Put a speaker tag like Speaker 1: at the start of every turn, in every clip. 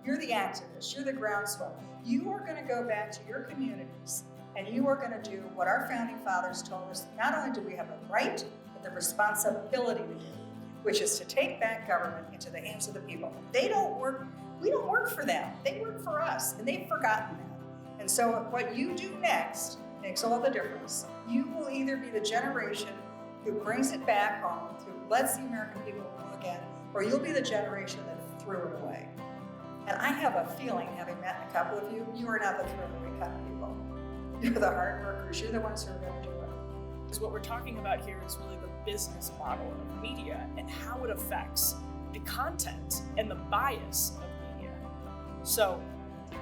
Speaker 1: you're the activist, you're the groundswell. You are going to go back to your communities and you are going to do what our founding fathers told us. Not only do we have the right, but the responsibility to do, which is to take back government into the hands of the people. We don't work for them. They work for us, and they've forgotten that. And so what you do next makes all the difference. You will either be the generation who brings it back home, who lets the American people go again, or you'll be the generation that threw it away. And I have a feeling, having met a couple of you, you are not the throwaway kind of people. You're the hard workers. You're the ones who are going to do it.
Speaker 2: Because what we're talking about here is really the business model of media and how it affects the content and the bias of media. So,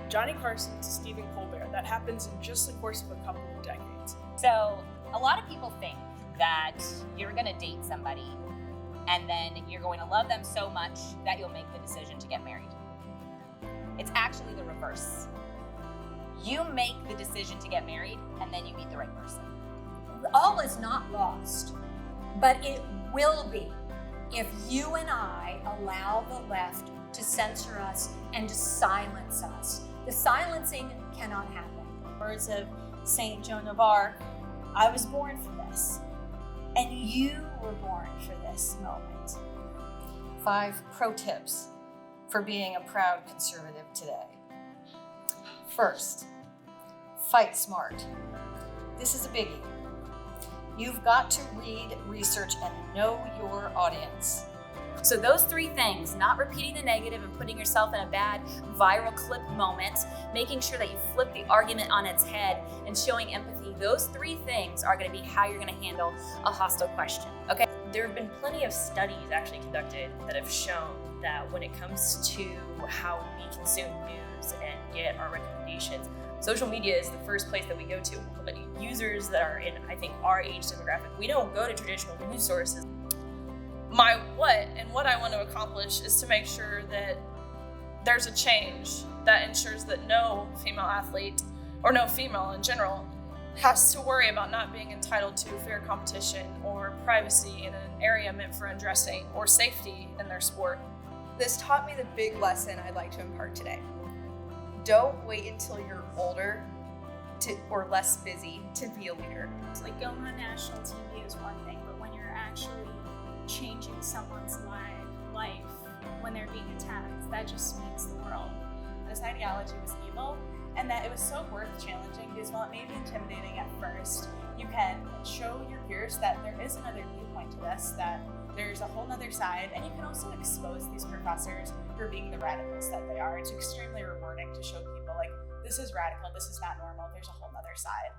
Speaker 2: Johnny Carson to Stephen Colbert, that happens in just the course of a couple of decades.
Speaker 3: So, a lot of people think that you're going to date somebody and then you're going to love them so much that you'll make the decision to get married. It's actually the reverse. You make the decision to get married and then you meet the right person.
Speaker 4: All is not lost, but it will be if you and I allow the left to censor us and to silence us. The silencing cannot happen.
Speaker 5: Words of Saint Joan of Arc, I was born for this, and you were born for this moment.
Speaker 6: 5 pro tips for being a proud conservative today. First, fight smart. This is a biggie. You've got to read, research, and know your audience.
Speaker 3: So those 3 things, not repeating the negative and putting yourself in a bad viral clip moment, making sure that you flip the argument on its head and showing empathy, those 3 things are going to be how you're going to handle a hostile question, okay?
Speaker 7: There have been plenty of studies actually conducted that have shown that when it comes to how we consume news and get our recommendations, social media is the first place that we go to. But users that are in, I think, our age demographic, we don't go to traditional news sources.
Speaker 2: What I want to accomplish is to make sure that there's a change that ensures that no female athlete, or no female in general, has to worry about not being entitled to fair competition or privacy in an area meant for undressing or safety in their sport.
Speaker 8: This taught me the big lesson I'd like to impart today. Don't wait until you're older or less busy to be a leader.
Speaker 5: It's like going on national TV is one thing, but when you're actually changing someone's life when they're being attacked, that just means the world.
Speaker 9: This ideology was evil, and that it was so worth challenging because while it may be intimidating at first, you can show your peers that there is another viewpoint to this, that there's a whole nother side, and you can also expose these professors for being the radicals that they are. It's extremely rewarding to show people, like, this is radical, this is not normal, there's a whole nother side.